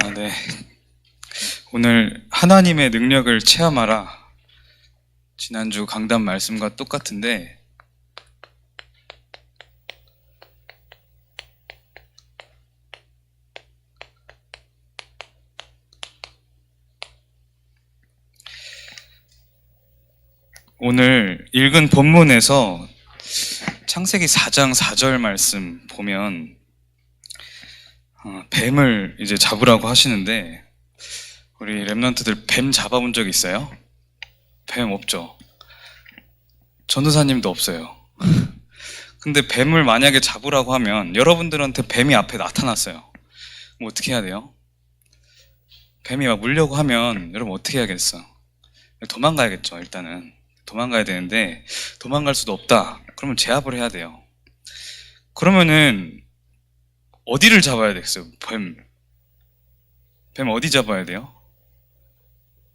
네. 오늘 하나님의 능력을 체험하라. 지난주 강단 말씀과 똑같은데, 오늘 읽은 본문에서 창세기 4장 4절 말씀 보면 뱀을 이제 잡으라고 하시는데, 우리 랩런트들 뱀 잡아본 적 있어요? 뱀 없죠? 전도사님도 없어요. 근데 뱀을 만약에 잡으라고 하면 여러분들한테 뱀이 앞에 나타났어요. 뭐 어떻게 해야 돼요? 뱀이 막 물려고 하면 여러분 어떻게 해야겠어? 도망가야겠죠. 일단은 도망가야 되는데 도망갈 수도 없다. 그러면 제압을 해야 돼요. 그러면은 어디를 잡아야 되겠어요? 뱀 어디 잡아야 돼요?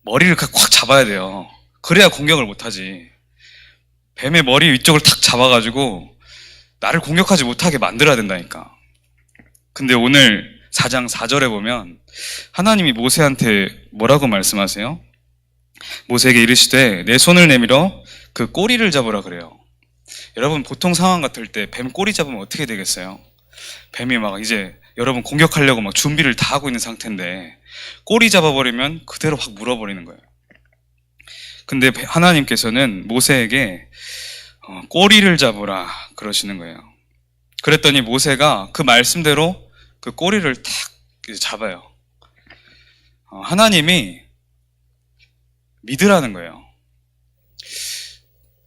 머리를 꽉 잡아야 돼요. 그래야 공격을 못하지. 뱀의 머리 위쪽을 탁 잡아가지고 나를 공격하지 못하게 만들어야 된다니까. 근데 오늘 4장 4절에 보면 하나님이 모세한테 뭐라고 말씀하세요? 모세에게 이르시되 내 손을 내밀어 그 꼬리를 잡으라 그래요. 여러분 보통 상황 같을 때 뱀 꼬리 잡으면 어떻게 되겠어요? 뱀이 막 이제 여러분 공격하려고 막 준비를 다 하고 있는 상태인데 꼬리 잡아버리면 그대로 확 물어버리는 거예요. 근데 하나님께서는 모세에게 꼬리를 잡으라 그러시는 거예요. 그랬더니 모세가 그 말씀대로 그 꼬리를 탁 잡아요. 하나님이 믿으라는 거예요.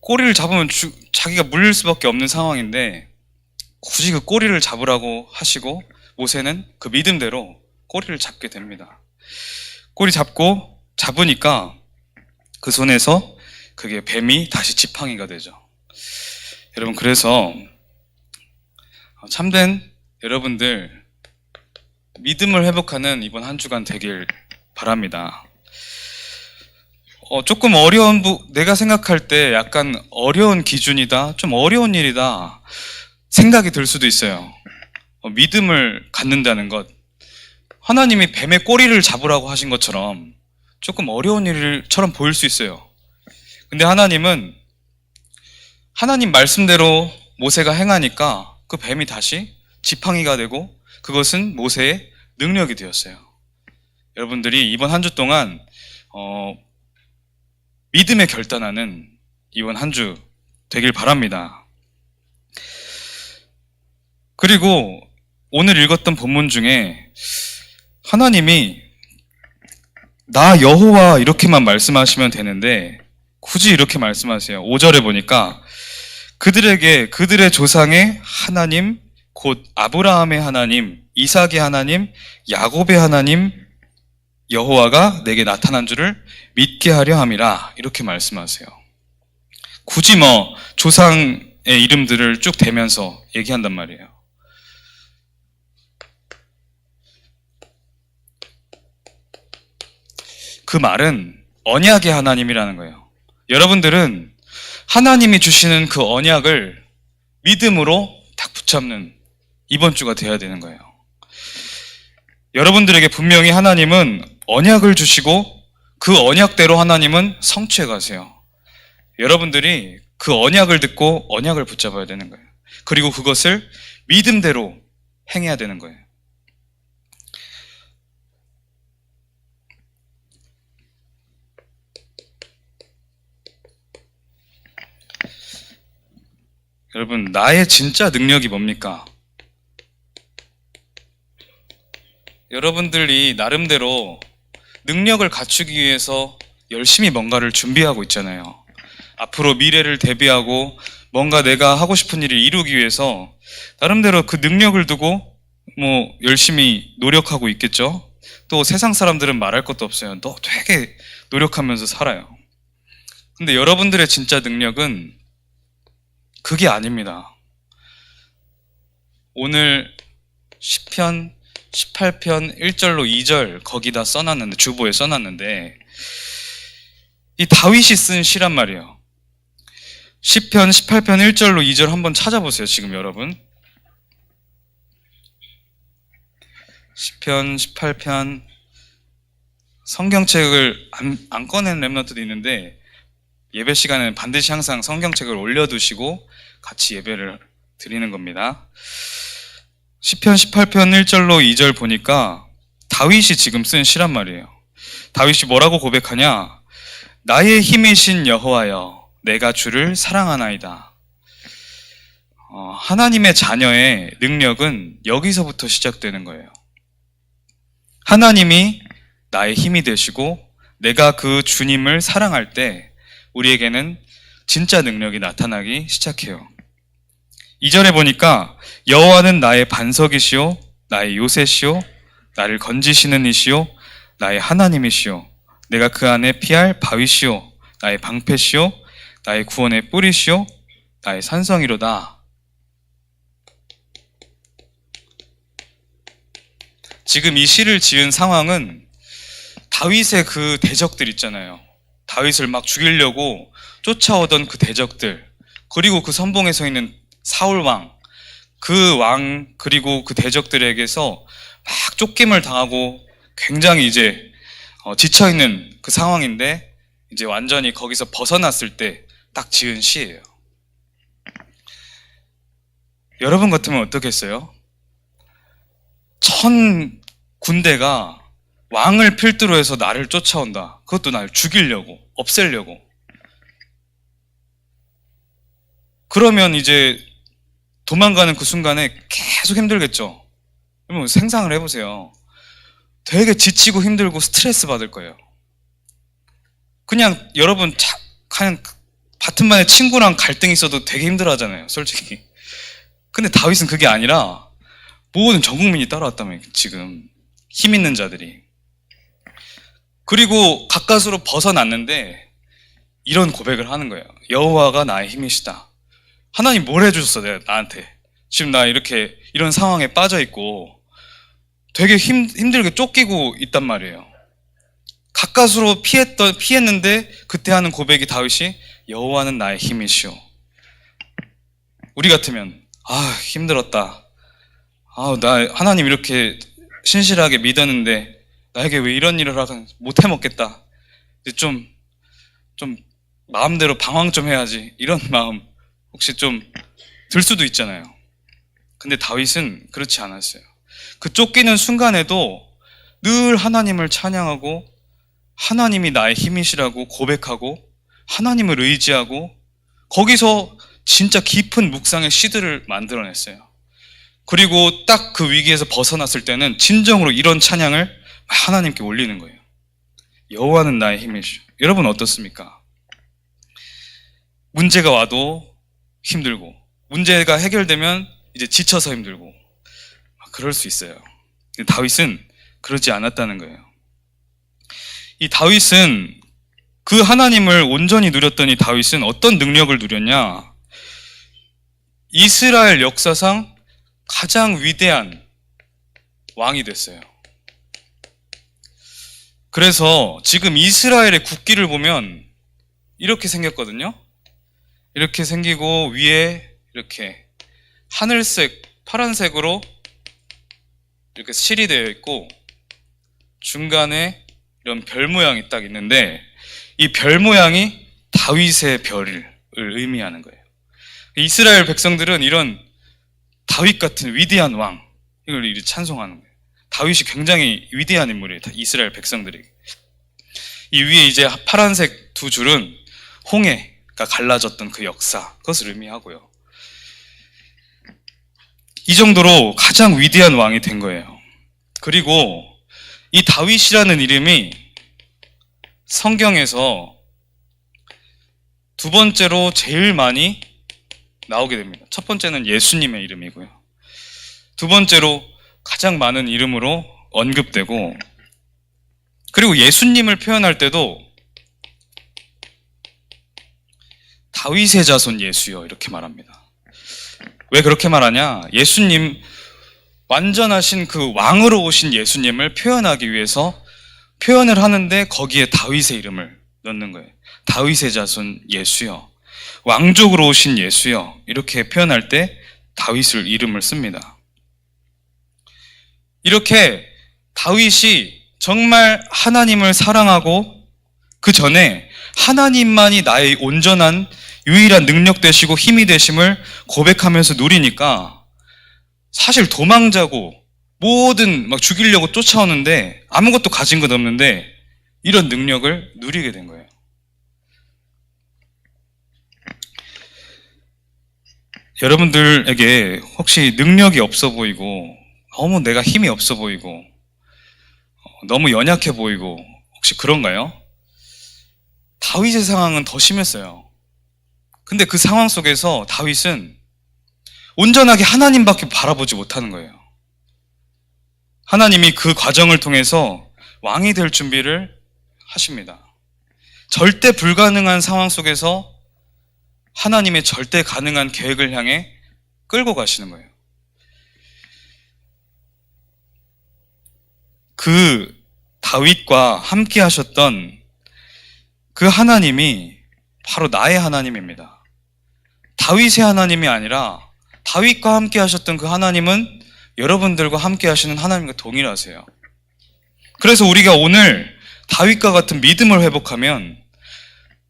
꼬리를 잡으면 자기가 물릴 수밖에 없는 상황인데 굳이 그 꼬리를 잡으라고 하시고 모세는 그 믿음대로 꼬리를 잡게 됩니다. 꼬리 잡으니까 그 손에서 그게 뱀이 다시 지팡이가 되죠. 여러분 그래서 참된 여러분들 믿음을 회복하는 이번 한 주간 되길 바랍니다. 조금 내가 생각할 때 약간 어려운 기준이다, 좀 어려운 일이다 생각이 들 수도 있어요. 믿음을 갖는다는 것, 하나님이 뱀의 꼬리를 잡으라고 하신 것처럼 조금 어려운 일처럼 보일 수 있어요. 근데 하나님은 하나님 말씀대로 모세가 행하니까 그 뱀이 다시 지팡이가 되고 그것은 모세의 능력이 되었어요. 여러분들이 이번 한 주 동안 믿음에 결단하는 이번 한 주 되길 바랍니다. 그리고 오늘 읽었던 본문 중에 하나님이 나 여호와 이렇게만 말씀하시면 되는데 굳이 이렇게 말씀하세요. 5절에 보니까 그들에게 그들의 조상의 하나님 곧 아브라함의 하나님, 이삭의 하나님, 야곱의 하나님 여호와가 내게 나타난 줄을 믿게 하려 함이라 이렇게 말씀하세요. 굳이 조상의 이름들을 쭉 대면서 얘기한단 말이에요. 그 말은 언약의 하나님이라는 거예요. 여러분들은 하나님이 주시는 그 언약을 믿음으로 딱 붙잡는 이번 주가 되어야 되는 거예요. 여러분들에게 분명히 하나님은 언약을 주시고 그 언약대로 하나님은 성취해 가세요. 여러분들이 그 언약을 듣고 언약을 붙잡아야 되는 거예요. 그리고 그것을 믿음대로 행해야 되는 거예요. 여러분, 나의 진짜 능력이 뭡니까? 여러분들이 나름대로 능력을 갖추기 위해서 열심히 뭔가를 준비하고 있잖아요. 앞으로 미래를 대비하고 뭔가 내가 하고 싶은 일을 이루기 위해서 나름대로 그 능력을 두고 열심히 노력하고 있겠죠. 또 세상 사람들은 말할 것도 없어요. 너 되게 노력하면서 살아요. 근데 여러분들의 진짜 능력은 그게 아닙니다. 오늘 시편 18편 1절로 2절 거기다 써놨는데, 주보에 써놨는데 이 다윗이 쓴 시란 말이에요. 시편 18편 1절로 2절 한번 찾아보세요. 지금 여러분 시편 18편 성경책을 안 꺼낸 랩런트도 있는데 예배 시간에는 반드시 항상 성경책을 올려두시고 같이 예배를 드리는 겁니다. 시편 18편 1절로 2절 보니까 다윗이 지금 쓴 시란 말이에요. 다윗이 뭐라고 고백하냐? 나의 힘이신 여호와여, 내가 주를 사랑하나이다. 하나님의 자녀의 능력은 여기서부터 시작되는 거예요. 하나님이 나의 힘이 되시고 내가 그 주님을 사랑할 때 우리에게는 진짜 능력이 나타나기 시작해요. 2절에 보니까 여호와는 나의 반석이시오, 나의 요새시오, 나를 건지시는 이시오, 나의 하나님이시오, 내가 그 안에 피할 바위시오, 나의 방패시오, 나의 구원의 뿌리시오, 나의 산성이로다. 지금 이 시를 지은 상황은 다윗의 그 대적들 있잖아요. 다윗을 막 죽이려고 쫓아오던 그 대적들, 그리고 그 선봉에 서 있는 사울 왕, 그 왕 그리고 그 대적들에게서 막 쫓김을 당하고 굉장히 이제 지쳐있는 그 상황인데 이제 완전히 거기서 벗어났을 때 딱 지은 시예요. 여러분 같으면 어떻겠어요? 1000 군대가 왕을 필두로 해서 나를 쫓아온다. 그것도 나를 죽이려고, 없애려고. 그러면 이제 도망가는 그 순간에 계속 힘들겠죠. 여러분 생각을 해보세요. 되게 지치고 힘들고 스트레스 받을 거예요. 그냥 여러분 그냥 같은 반에 친구랑 갈등이 있어도 되게 힘들어 하잖아요, 솔직히. 근데 다윗은 그게 아니라 모든 전 국민이 따라왔다며, 지금 힘 있는 자들이. 그리고 가까스로 벗어났는데 이런 고백을 하는 거예요. 여호와가 나의 힘이시다. 하나님 뭘 해주셨어, 나한테. 지금 나 이렇게 이런 상황에 빠져 있고 되게 힘들게 쫓기고 있단 말이에요. 가까스로 피했는데 그때 하는 고백이 다윗이 여호와는 나의 힘이시오. 우리 같으면 힘들었다. 나 하나님 이렇게 신실하게 믿었는데 나에게 왜 이런 일을 하고 못 해먹겠다. 이제 좀 마음대로 방황 좀 해야지. 이런 마음 혹시 좀 들 수도 있잖아요. 근데 다윗은 그렇지 않았어요. 그 쫓기는 순간에도 늘 하나님을 찬양하고 하나님이 나의 힘이시라고 고백하고 하나님을 의지하고 거기서 진짜 깊은 묵상의 시들을 만들어냈어요. 그리고 딱 그 위기에서 벗어났을 때는 진정으로 이런 찬양을 하나님께 올리는 거예요. 여호와는 나의 힘이시오. 여러분 어떻습니까? 문제가 와도 힘들고 문제가 해결되면 이제 지쳐서 힘들고 그럴 수 있어요. 다윗은 그러지 않았다는 거예요. 이 다윗은 그 하나님을 온전히 누렸더니 다윗은 어떤 능력을 누렸냐? 이스라엘 역사상 가장 위대한 왕이 됐어요. 그래서 지금 이스라엘의 국기를 보면 이렇게 생겼거든요. 이렇게 생기고 위에 이렇게 하늘색, 파란색으로 이렇게 실이 되어 있고 중간에 이런 별 모양이 딱 있는데 이 별 모양이 다윗의 별을 의미하는 거예요. 이스라엘 백성들은 이런 다윗 같은 위대한 왕, 이걸 이렇게 찬송하는 거예요. 다윗이 굉장히 위대한 인물이에요, 이스라엘 백성들에게. 이 위에 이제 파란색 두 줄은 홍해가 갈라졌던 그 역사, 그것을 의미하고요. 이 정도로 가장 위대한 왕이 된 거예요. 그리고 이 다윗이라는 이름이 성경에서 두 번째로 제일 많이 나오게 됩니다. 첫 번째는 예수님의 이름이고요. 두 번째로 가장 많은 이름으로 언급되고, 그리고 예수님을 표현할 때도 다윗의 자손 예수여 이렇게 말합니다. 왜 그렇게 말하냐? 예수님, 완전하신 그 왕으로 오신 예수님을 표현하기 위해서 표현을 하는데 거기에 다윗의 이름을 넣는 거예요. 다윗의 자손 예수여, 왕족으로 오신 예수여, 이렇게 표현할 때 다윗을 이름을 씁니다. 이렇게 다윗이 정말 하나님을 사랑하고 그 전에 하나님만이 나의 온전한 유일한 능력 되시고 힘이 되심을 고백하면서 누리니까 사실 도망자고 뭐든 막 죽이려고 쫓아오는데 아무것도 가진 것 없는데 이런 능력을 누리게 된 거예요. 여러분들에게 혹시 능력이 없어 보이고 너무 내가 힘이 없어 보이고 너무 연약해 보이고 혹시 그런가요? 다윗의 상황은 더 심했어요. 근데 그 상황 속에서 다윗은 온전하게 하나님밖에 바라보지 못하는 거예요. 하나님이 그 과정을 통해서 왕이 될 준비를 하십니다. 절대 불가능한 상황 속에서 하나님의 절대 가능한 계획을 향해 끌고 가시는 거예요. 그 다윗과 함께 하셨던 그 하나님이 바로 나의 하나님입니다. 다윗의 하나님이 아니라 다윗과 함께 하셨던 그 하나님은 여러분들과 함께 하시는 하나님과 동일하세요. 그래서 우리가 오늘 다윗과 같은 믿음을 회복하면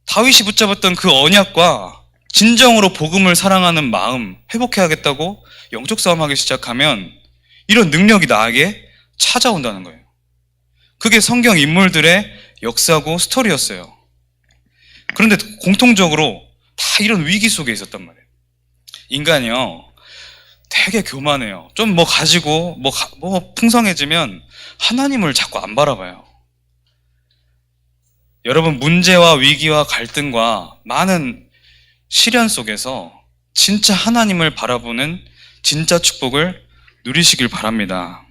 다윗이 붙잡았던 그 언약과 진정으로 복음을 사랑하는 마음 회복해야겠다고 영적 싸움하기 시작하면 이런 능력이 나에게 찾아온다는 거예요. 그게 성경 인물들의 역사고 스토리였어요. 그런데 공통적으로 다 이런 위기 속에 있었단 말이에요. 인간이요, 되게 교만해요. 좀 뭐 가지고 뭐 풍성해지면 하나님을 자꾸 안 바라봐요. 여러분, 문제와 위기와 갈등과 많은 시련 속에서 진짜 하나님을 바라보는 진짜 축복을 누리시길 바랍니다.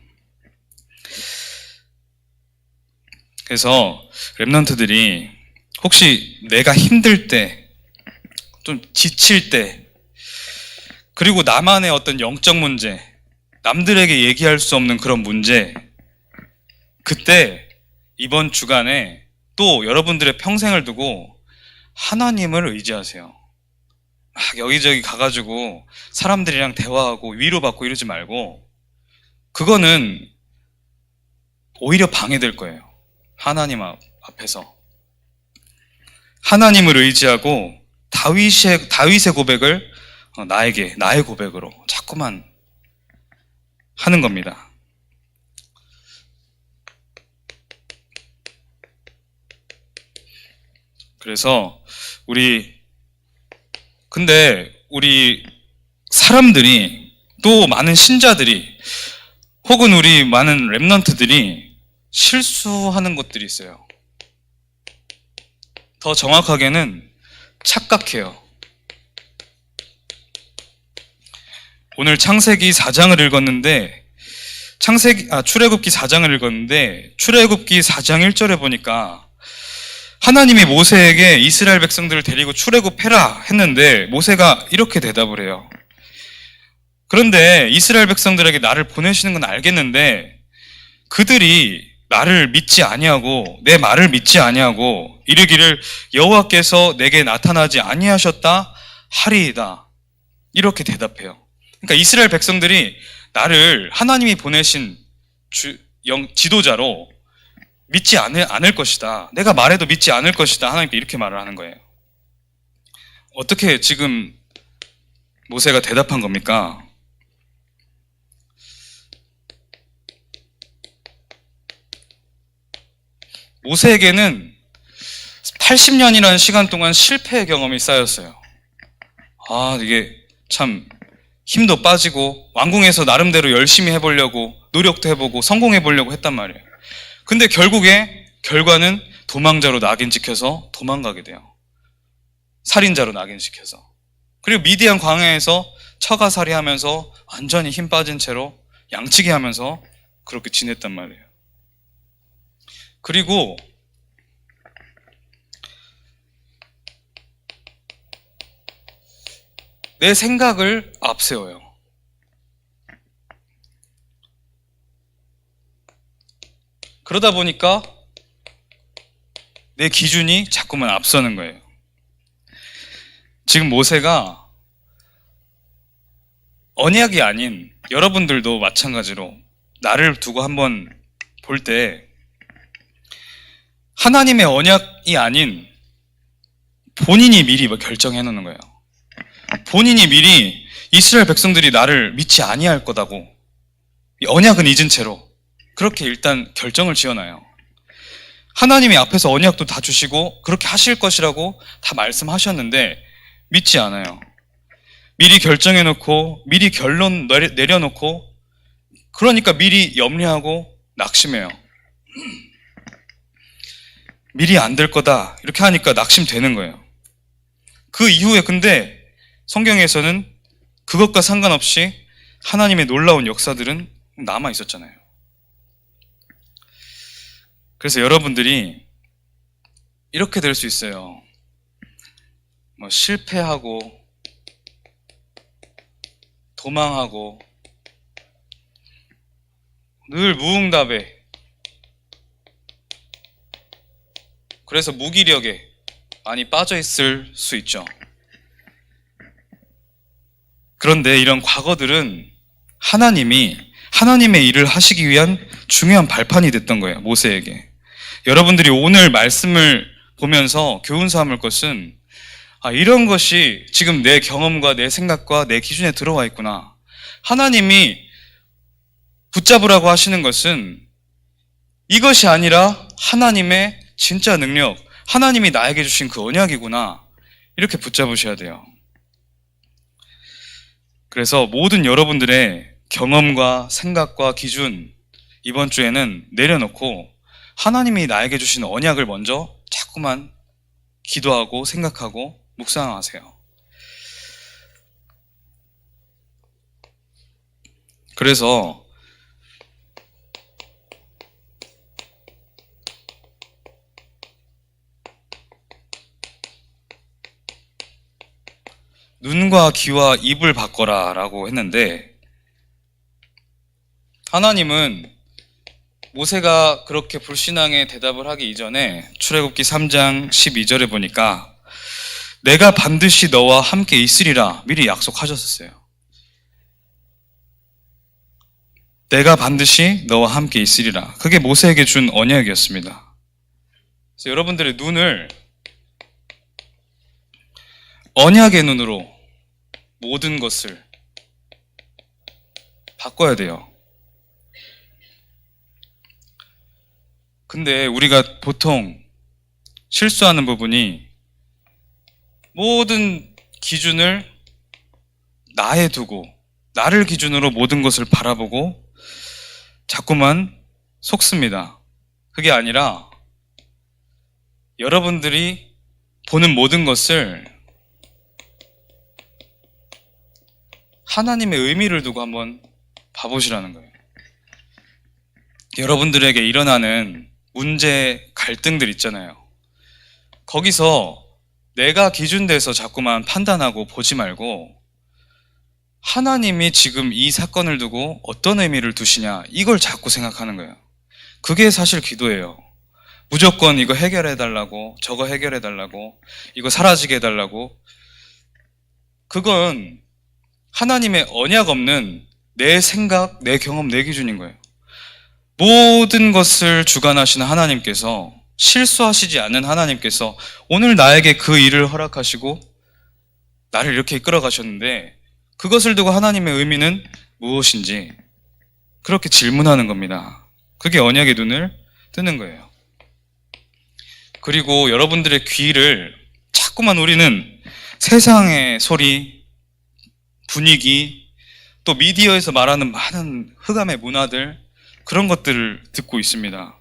그래서 랩런트들이 혹시 내가 힘들 때, 좀 지칠 때, 그리고 나만의 어떤 영적 문제, 남들에게 얘기할 수 없는 그런 문제, 그때 이번 주간에 또 여러분들의 평생을 두고 하나님을 의지하세요. 막 여기저기 가가지고 사람들이랑 대화하고 위로받고 이러지 말고, 그거는 오히려 방해될 거예요. 하나님 앞에서. 하나님을 의지하고 다윗의 고백을 나의 고백으로 자꾸만 하는 겁니다. 그래서 근데 우리 사람들이, 또 많은 신자들이, 혹은 우리 많은 랩런트들이 실수하는 것들이 있어요. 더 정확하게는 착각해요. 오늘 창세기 4장을 읽었는데, 출애굽기 4장을 읽었는데, 출애굽기 4장 1절에 보니까 하나님이 모세에게 이스라엘 백성들을 데리고 출애굽해라 했는데 모세가 이렇게 대답을 해요. 그런데 이스라엘 백성들에게 나를 보내시는 건 알겠는데 그들이 나를 믿지 아니하고 내 말을 믿지 아니하고 이르기를 여호와께서 내게 나타나지 아니하셨다 하리이다, 이렇게 대답해요. 그러니까 이스라엘 백성들이 나를 하나님이 보내신 지도자로 믿지 않을 것이다, 내가 말해도 믿지 않을 것이다, 하나님께 이렇게 말을 하는 거예요. 어떻게 지금 모세가 대답한 겁니까? 모세에게는 80년이라는 시간 동안 실패의 경험이 쌓였어요. 이게 참 힘도 빠지고 왕궁에서 나름대로 열심히 해보려고 노력도 해보고 성공해보려고 했단 말이에요. 근데 결과는 도망자로 낙인 찍혀서 도망가게 돼요. 살인자로 낙인 찍혀서. 그리고 미디안 광야에서 처가살이 하면서 완전히 힘 빠진 채로 양치기 하면서 그렇게 지냈단 말이에요. 그리고 내 생각을 앞세워요. 그러다 보니까 내 기준이 자꾸만 앞서는 거예요. 지금 모세가 언약이 아닌, 여러분들도 마찬가지로 나를 두고 한번 볼 때 하나님의 언약이 아닌 본인이 미리 결정해 놓는 거예요. 본인이 미리 이스라엘 백성들이 나를 믿지 아니할 거다고 언약은 잊은 채로 그렇게 일단 결정을 지어놔요. 하나님이 앞에서 언약도 다 주시고 그렇게 하실 것이라고 다 말씀하셨는데 믿지 않아요. 미리 결정해 놓고 미리 결론 내려놓고 그러니까 미리 염려하고 낙심해요. 미리 안 될 거다 이렇게 하니까 낙심되는 거예요. 그 이후에 근데 성경에서는 그것과 상관없이 하나님의 놀라운 역사들은 남아 있었잖아요. 그래서 여러분들이 이렇게 될 수 있어요. 실패하고 도망하고 늘 무응답에 그래서 무기력에 많이 빠져 있을 수 있죠. 그런데 이런 과거들은 하나님이 하나님의 일을 하시기 위한 중요한 발판이 됐던 거예요. 모세에게. 여러분들이 오늘 말씀을 보면서 교훈 삼을 것은 이런 것이 지금 내 경험과 내 생각과 내 기준에 들어와 있구나. 하나님이 붙잡으라고 하시는 것은 이것이 아니라 하나님의 진짜 능력, 하나님이 나에게 주신 그 언약이구나. 이렇게 붙잡으셔야 돼요. 그래서 모든 여러분들의 경험과 생각과 기준 이번 주에는 내려놓고 하나님이 나에게 주신 언약을 먼저 자꾸만 기도하고 생각하고 묵상하세요. 그래서 눈과 귀와 입을 바꿔라 라고 했는데 하나님은 모세가 그렇게 불신앙에 대답을 하기 이전에 출애굽기 3장 12절에 보니까 내가 반드시 너와 함께 있으리라 미리 약속하셨었어요. 내가 반드시 너와 함께 있으리라. 그게 모세에게 준 언약이었습니다. 그래서 여러분들의 눈을 언약의 눈으로 모든 것을 바꿔야 돼요. 근데 우리가 보통 실수하는 부분이 모든 기준을 나에 두고 나를 기준으로 모든 것을 바라보고 자꾸만 속습니다. 그게 아니라 여러분들이 보는 모든 것을 하나님의 의미를 두고 한번 봐보시라는 거예요. 여러분들에게 일어나는 문제, 갈등들 있잖아요. 거기서 내가 기준돼서 자꾸만 판단하고 보지 말고 하나님이 지금 이 사건을 두고 어떤 의미를 두시냐 이걸 자꾸 생각하는 거예요. 그게 사실 기도예요. 무조건 이거 해결해달라고 저거 해결해달라고 이거 사라지게 해달라고 그건 하나님의 언약 없는 내 생각, 내 경험, 내 기준인 거예요. 모든 것을 주관하시는 하나님께서 실수하시지 않는 하나님께서 오늘 나에게 그 일을 허락하시고 나를 이렇게 이끌어 가셨는데 그것을 두고 하나님의 의미는 무엇인지 그렇게 질문하는 겁니다. 그게 언약의 눈을 뜨는 거예요. 그리고 여러분들의 귀를 자꾸만 우리는 세상의 소리, 분위기, 또 미디어에서 말하는 많은 흑암의 문화들 그런 것들을 듣고 있습니다.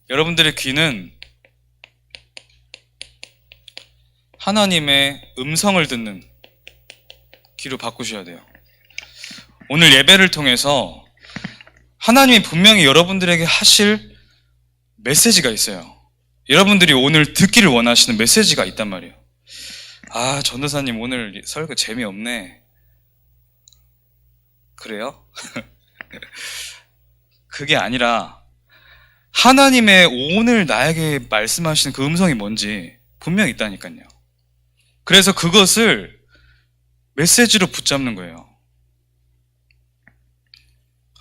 여러분들의 귀는 하나님의 음성을 듣는 귀로 바꾸셔야 돼요. 오늘 예배를 통해서 하나님이 분명히 여러분들에게 하실 메시지가 있어요. 여러분들이 오늘 듣기를 원하시는 메시지가 있단 말이에요. 전도사님 오늘 설교 재미없네. 그래요? 그게 아니라 하나님의 오늘 나에게 말씀하시는 그 음성이 뭔지 분명히 있다니까요. 그래서 그것을 메시지로 붙잡는 거예요.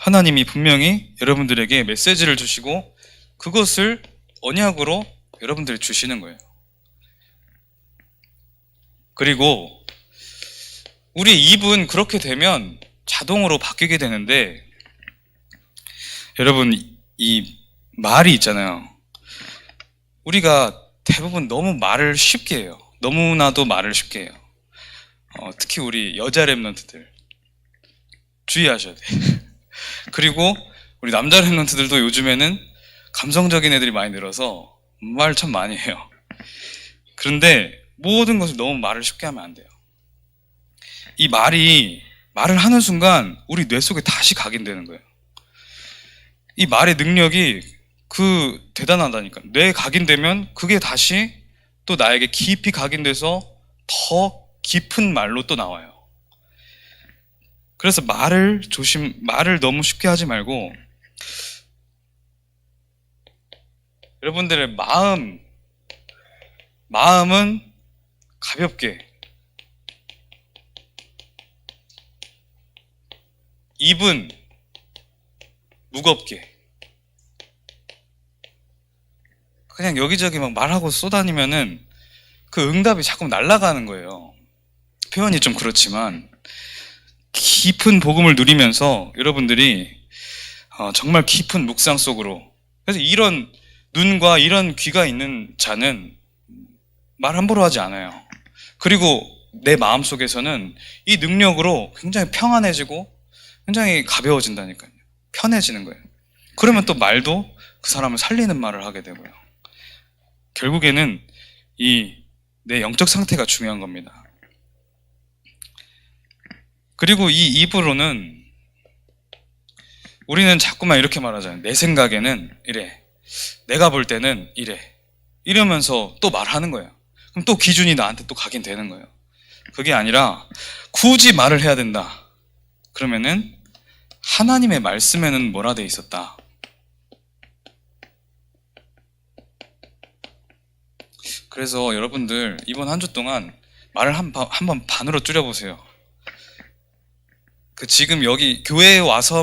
하나님이 분명히 여러분들에게 메시지를 주시고 그것을 언약으로 여러분들이 주시는 거예요. 그리고 우리 입은 그렇게 되면 자동으로 바뀌게 되는데, 여러분, 이 말이 있잖아요. 우리가 대부분 너무 말을 쉽게 해요. 너무나도 말을 쉽게 해요. 특히 우리 여자 랩런트들 주의하셔야 돼요. 그리고 우리 남자 랩런트들도 요즘에는 감성적인 애들이 많이 늘어서 말 참 많이 해요. 그런데 모든 것을 너무 말을 쉽게 하면 안 돼요. 이 말을 하는 순간 우리 뇌 속에 다시 각인되는 거예요. 이 말의 능력이 대단하다니까. 뇌에 각인되면 그게 다시 또 나에게 깊이 각인돼서 더 깊은 말로 또 나와요. 그래서 말을 너무 쉽게 하지 말고, 여러분들의 마음은 가볍게, 입은 무겁게, 그냥 여기저기 막 말하고 쏘다니면은 그 응답이 자꾸 날아가는 거예요. 표현이 좀 그렇지만 깊은 복음을 누리면서 여러분들이 정말 깊은 묵상 속으로, 그래서 이런 눈과 이런 귀가 있는 자는 말 함부로 하지 않아요. 그리고 내 마음속에서는 이 능력으로 굉장히 평안해지고 굉장히 가벼워진다니까요. 편해지는 거예요. 그러면 또 말도 그 사람을 살리는 말을 하게 되고요. 결국에는 내 영적 상태가 중요한 겁니다. 그리고 이 입으로는 우리는 자꾸만 이렇게 말하잖아요. 내 생각에는 이래, 내가 볼 때는 이래, 이러면서 또 말하는 거예요. 그럼 또 기준이 나한테 또 각인되는 거예요. 그게 아니라 굳이 말을 해야 된다. 그러면은 하나님의 말씀에는 뭐라 돼 있었다. 그래서 여러분들 이번 한 주 동안 말을 한번 반으로 줄여보세요. 지금 여기 교회에 와서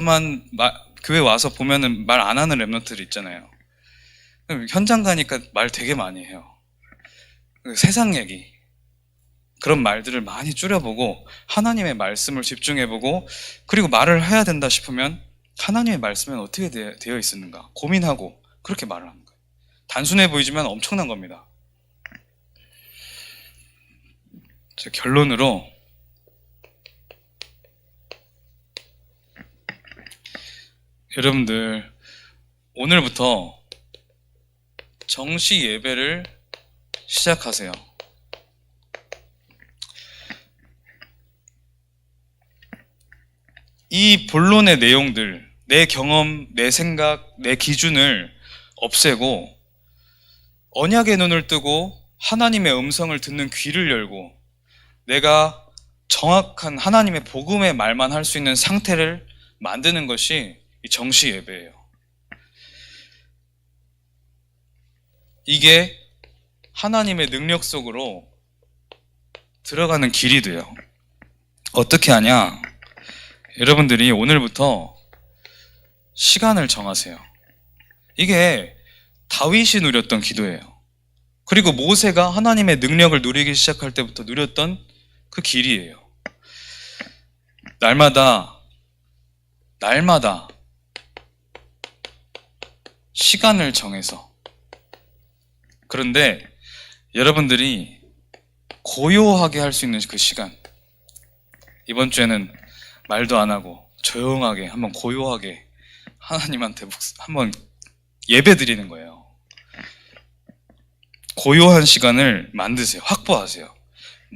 보면은 말 안 하는 랩런트들 있잖아요. 현장 가니까 말 되게 많이 해요. 세상 얘기, 그런 말들을 많이 줄여보고 하나님의 말씀을 집중해보고, 그리고 말을 해야 된다 싶으면 하나님의 말씀은 어떻게 되어 있었는가 고민하고 그렇게 말을 하는 거예요. 단순해 보이지만 엄청난 겁니다. 결론으로 여러분들 오늘부터 정시 예배를 시작하세요. 이 본론의 내용들, 내 경험, 내 생각, 내 기준을 없애고 언약의 눈을 뜨고 하나님의 음성을 듣는 귀를 열고 내가 정확한 하나님의 복음의 말만 할 수 있는 상태를 만드는 것이 이 정시 예배예요. 이게 하나님의 능력 속으로 들어가는 길이 돼요. 어떻게 하냐? 여러분들이 오늘부터 시간을 정하세요. 이게 다윗이 누렸던 기도예요. 그리고 모세가 하나님의 능력을 누리기 시작할 때부터 누렸던 그 길이에요. 날마다 시간을 정해서. 그런데 여러분들이 고요하게 할 수 있는 그 시간, 이번 주에는 말도 안 하고 조용하게 한번 고요하게 하나님한테 한번 예배 드리는 거예요. 고요한 시간을 만드세요. 확보하세요.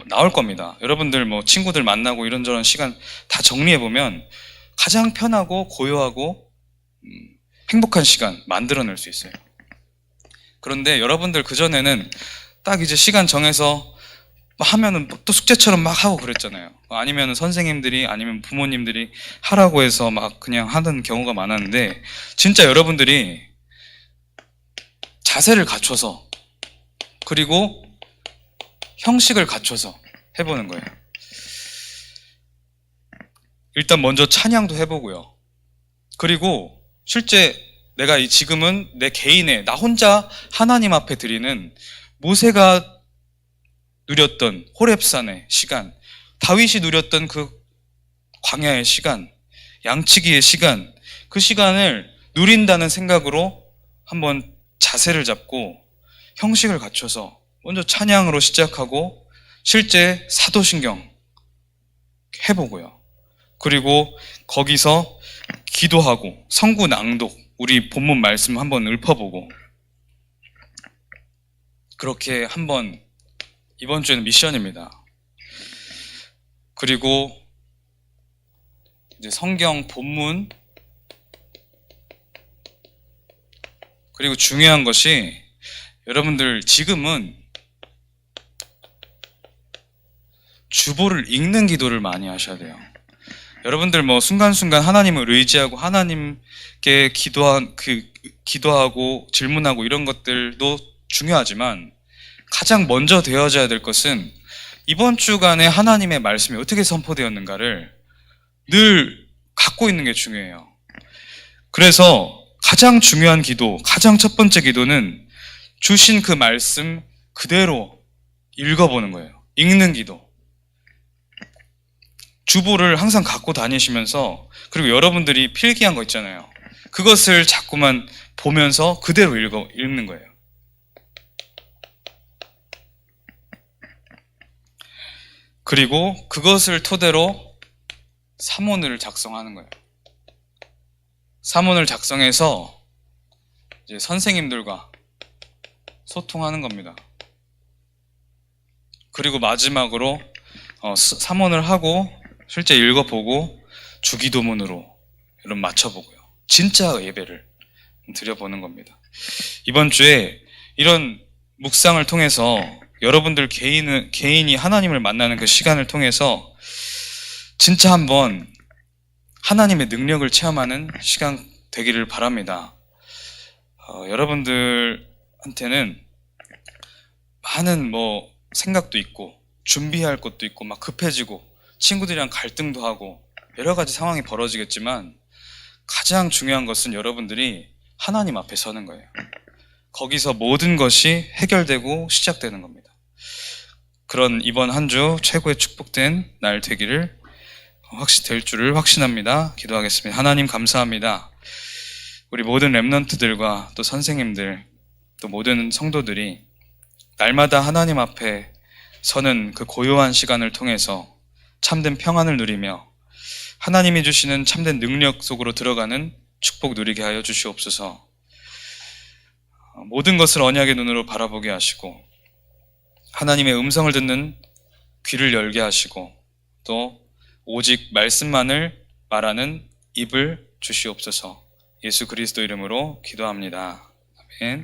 나올 겁니다. 여러분들 친구들 만나고 이런저런 시간 다 정리해보면 가장 편하고 고요하고 행복한 시간 만들어낼 수 있어요. 그런데 여러분들 그전에는 딱 이제 시간 정해서 하면은 또 숙제처럼 막 하고 그랬잖아요. 아니면 선생님들이, 아니면 부모님들이 하라고 해서 막 그냥 하는 경우가 많았는데, 진짜 여러분들이 자세를 갖춰서 그리고 형식을 갖춰서 해보는 거예요. 일단 먼저 찬양도 해보고요. 그리고 실제 내가 지금은 내 개인의 나 혼자 하나님 앞에 드리는 모세가 누렸던 호렙산의 시간, 다윗이 누렸던 그 광야의 시간, 양치기의 시간, 그 시간을 누린다는 생각으로 한번 자세를 잡고 형식을 갖춰서 먼저 찬양으로 시작하고 실제 사도신경 해보고요. 그리고 거기서 기도하고 성구 낭독, 우리 본문 말씀 한번 읊어보고 그렇게 한번 이번 주에는 미션입니다. 그리고 이제 성경 본문, 그리고 중요한 것이 여러분들 지금은 주보를 읽는 기도를 많이 하셔야 돼요. 여러분들 뭐 순간순간 하나님을 의지하고 하나님께 기도하고 질문하고 이런 것들도 중요하지만 가장 먼저 되어져야 될 것은 이번 주간에 하나님의 말씀이 어떻게 선포되었는가를 늘 갖고 있는 게 중요해요. 그래서 가장 중요한 기도, 가장 첫 번째 기도는 주신 그 말씀 그대로 읽어보는 거예요. 읽는 기도. 주보를 항상 갖고 다니시면서, 그리고 여러분들이 필기한 거 있잖아요. 그것을 자꾸만 보면서 그대로 읽는 거예요. 그리고 그것을 토대로 사문을 작성하는 거예요. 사문을 작성해서 이제 선생님들과 소통하는 겁니다. 그리고 마지막으로 사문을 하고 실제 읽어보고 주기도문으로 이런 맞춰보고요. 진짜 예배를 드려보는 겁니다. 이번 주에 이런 묵상을 통해서 여러분들 개인이 하나님을 만나는 그 시간을 통해서 진짜 한번 하나님의 능력을 체험하는 시간 되기를 바랍니다. 여러분들한테는 많은 생각도 있고 준비할 것도 있고 막 급해지고 친구들이랑 갈등도 하고 여러 가지 상황이 벌어지겠지만 가장 중요한 것은 여러분들이 하나님 앞에 서는 거예요. 거기서 모든 것이 해결되고 시작되는 겁니다. 그런 이번 한 주 최고의 축복된 날 되기를 될 줄을 확신합니다. 기도하겠습니다. 하나님 감사합니다. 우리 모든 렘넌트들과 또 선생님들 또 모든 성도들이 날마다 하나님 앞에 서는 그 고요한 시간을 통해서 참된 평안을 누리며 하나님이 주시는 참된 능력 속으로 들어가는 축복 누리게 하여 주시옵소서. 모든 것을 언약의 눈으로 바라보게 하시고 하나님의 음성을 듣는 귀를 열게 하시고 또 오직 말씀만을 말하는 입을 주시옵소서. 예수 그리스도 이름으로 기도합니다. 아멘.